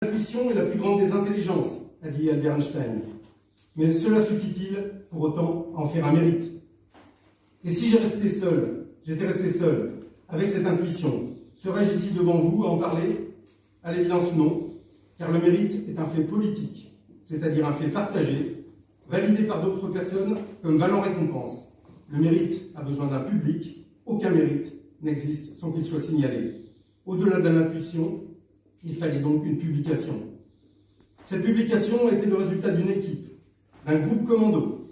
L'intuition est la plus grande des intelligences, a dit Albert Einstein. Mais cela suffit-il pour autant à en faire un mérite? Et si j'étais resté seul, avec cette intuition, serais-je ici devant vous à en parler? À l'évidence non, car le mérite est un fait politique, c'est-à-dire un fait partagé, validé par d'autres personnes comme valant récompense. Le mérite a besoin d'un public, aucun mérite n'existe sans qu'il soit signalé. Au-delà de l'intuition, il fallait donc une publication. Cette publication a été le résultat d'une équipe, d'un groupe commando,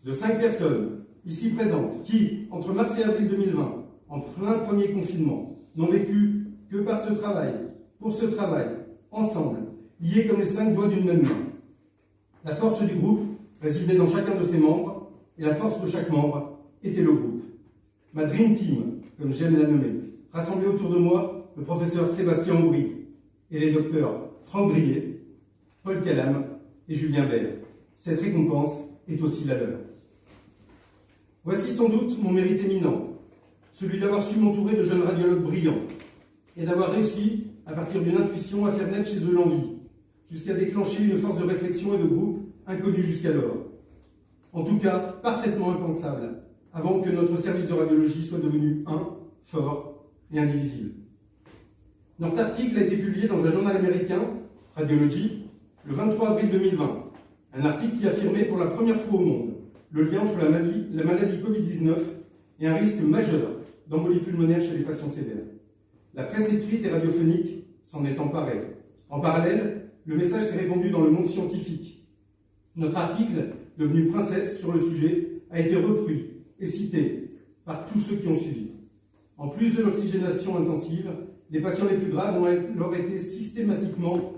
de 5 personnes, ici présentes, qui, entre mars et avril 2020, en plein premier confinement, n'ont vécu que par ce travail, pour ce travail, ensemble, liés comme les 5 doigts d'une même main. La force du groupe résidait dans chacun de ses membres, et la force de chaque membre était le groupe. Ma Dream Team, comme j'aime la nommer, rassemblait autour de moi le professeur Sébastien Aubry et les docteurs Franck Grillet, Paul Calame et Julien Bert. Cette récompense est aussi la leur. Voici sans doute mon mérite éminent, celui d'avoir su m'entourer de jeunes radiologues brillants et d'avoir réussi, à partir d'une intuition, à faire naître chez eux l'envie, jusqu'à déclencher une force de réflexion et de groupe inconnue jusqu'alors. En tout cas, parfaitement impensable, avant que notre service de radiologie soit devenu fort et indivisible. Notre article a été publié dans un journal américain, Radiology, le 23 avril 2020. Un article qui affirmait pour la première fois au monde le lien entre la maladie Covid-19 et un risque majeur d'embolie pulmonaire chez les patients sévères. La presse écrite et radiophonique s'en est emparée. En parallèle, le message s'est répandu dans le monde scientifique. Notre article, devenu princesse sur le sujet, a été repris et cité par tous ceux qui ont suivi. En plus de l'oxygénation intensive, les patients les plus graves ont alors été systématiquement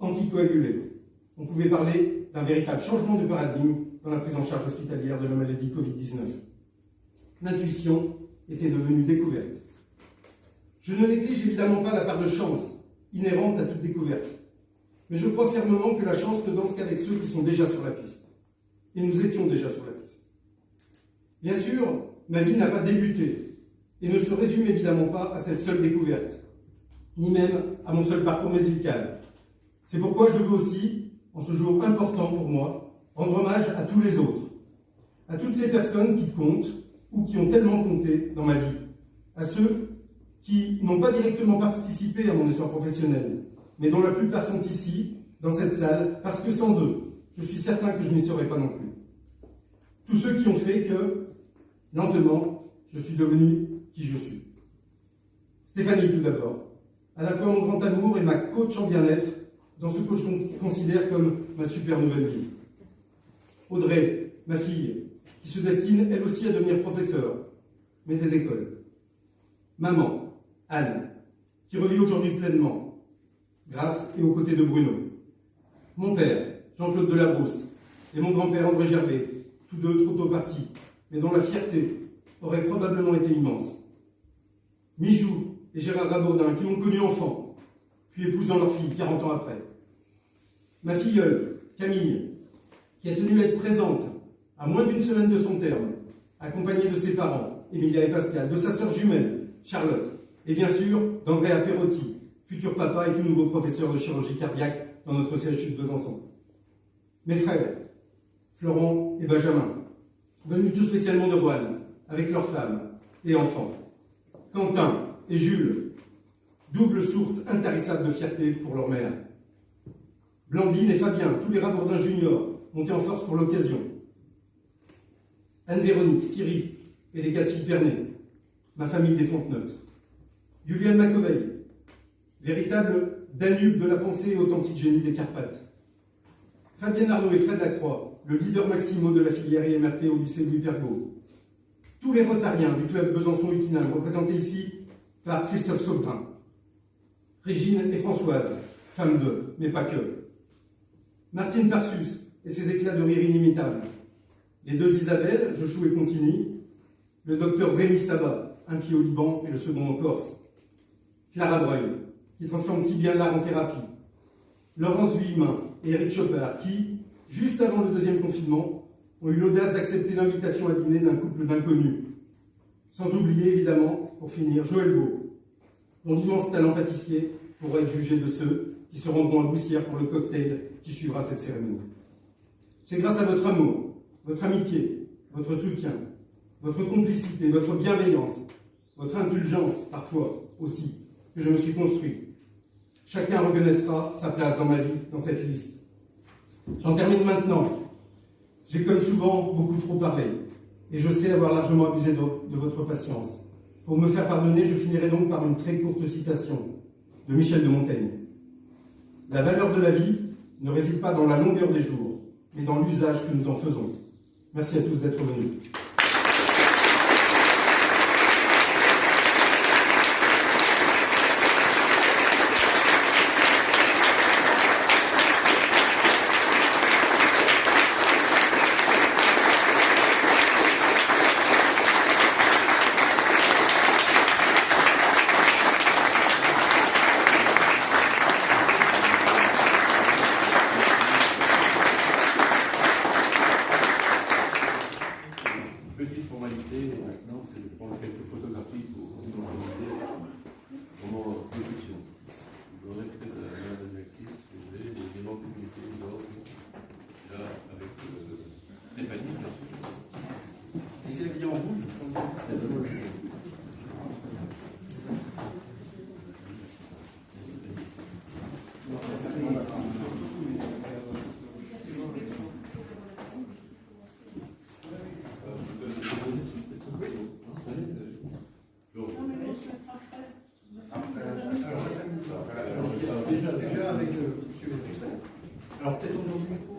anticoagulés. On pouvait parler d'un véritable changement de paradigme dans la prise en charge hospitalière de la maladie Covid-19. L'intuition était devenue découverte. Je ne néglige évidemment pas la part de chance inhérente à toute découverte, mais je crois fermement que la chance ne danse qu'avec ceux qui sont déjà sur la piste. Et nous étions déjà sur la piste. Bien sûr, ma vie n'a pas débuté et ne se résume évidemment pas à cette seule découverte, ni même à mon seul parcours médical. C'est pourquoi je veux aussi, en ce jour important pour moi, rendre hommage à tous les autres, à toutes ces personnes qui comptent ou qui ont tellement compté dans ma vie, à ceux qui n'ont pas directement participé à mon essor professionnel, mais dont la plupart sont ici, dans cette salle, parce que sans eux, je suis certain que je n'y serais pas non plus. Tous ceux qui ont fait que, lentement, je suis devenu qui je suis. Stéphanie, tout d'abord, à la fois mon grand amour et ma coach en bien-être, dans ce que je considère comme ma super nouvelle vie. Audrey, ma fille, qui se destine elle aussi à devenir professeure, mais des écoles. Maman, Anne, qui revit aujourd'hui pleinement, grâce et aux côtés de Bruno. Mon père, Jean-Claude Delabrousse, et mon grand-père André Gerbet, tous deux trop tôt partis, mais dont la fierté aurait probablement été immense. Mijou et Gérard Rabaudin, qui m'ont connu enfant, puis épousant leur fille 40 ans après. Ma filleule, Camille, qui a tenu à être présente à moins d'une semaine de son terme, accompagnée de ses parents, Emilia et Pascal, de sa sœur jumelle, Charlotte, et bien sûr d'Andrea Perotti, futur papa et tout nouveau professeur de chirurgie cardiaque dans notre CHU de Besançon. Mes frères, Florent et Benjamin, venus tout spécialement de Roanne, avec leurs femmes et enfants. Quentin et Jules, double source intarissable de fierté pour leur mère. Blandine et Fabien, tous les Rabourdins juniors, montés en force pour l'occasion. Anne-Véronique, Thierry et les 4 filles Pernet, ma famille des Fonteneutres. Juliane Macoveille, véritable Danube de la pensée et authentique génie des Carpates. Fabienne Arnaud et Fred Lacroix, le leader maximo de la filière IMRT au lycée Louis Pergaud. Tous les Rotariens du club Besançon-Utinam, représentés ici par Christophe Sauverain. Régine et Françoise, femmes d'eux, mais pas que. Martine Parsus et ses éclats de rire inimitables. Les 2 Isabelle, Jochou et Contini. Le docteur Rémi Sabat, un pied au Liban et le second en Corse. Clara Breuil, qui transforme si bien l'art en thérapie. Laurence Vuillemin et Eric Chopard, qui, juste avant le 2e confinement, ont eu l'audace d'accepter l'invitation à dîner d'un couple d'inconnus. Sans oublier, évidemment, pour finir, Joël Beau, dont l'immense talent pâtissier pourrait être jugé de ceux qui se rendront à Boussières pour le cocktail qui suivra cette cérémonie. C'est grâce à votre amour, votre amitié, votre soutien, votre complicité, votre bienveillance, votre indulgence parfois aussi, que je me suis construit. Chacun reconnaîtra sa place dans ma vie, dans cette liste. J'en termine maintenant. J'ai comme souvent beaucoup trop parlé, et je sais avoir largement abusé de votre patience. Pour me faire pardonner, je finirai donc par une très courte citation de Michel de Montaigne. La valeur de la vie ne réside pas dans la longueur des jours, mais dans l'usage que nous en faisons. Merci à tous d'être venus. Petite formalité, maintenant, c'est de prendre quelques photographies pour documenter vraiment l'évolution. Vous aurez peut-être la main de l'actrice, si vous voulez, les éléments de communauté d'ordre, là, avec Stéphanie, bien sûr. Et c'est habillé en rouge, Déjà avec M. Duxel. Alors peut-être on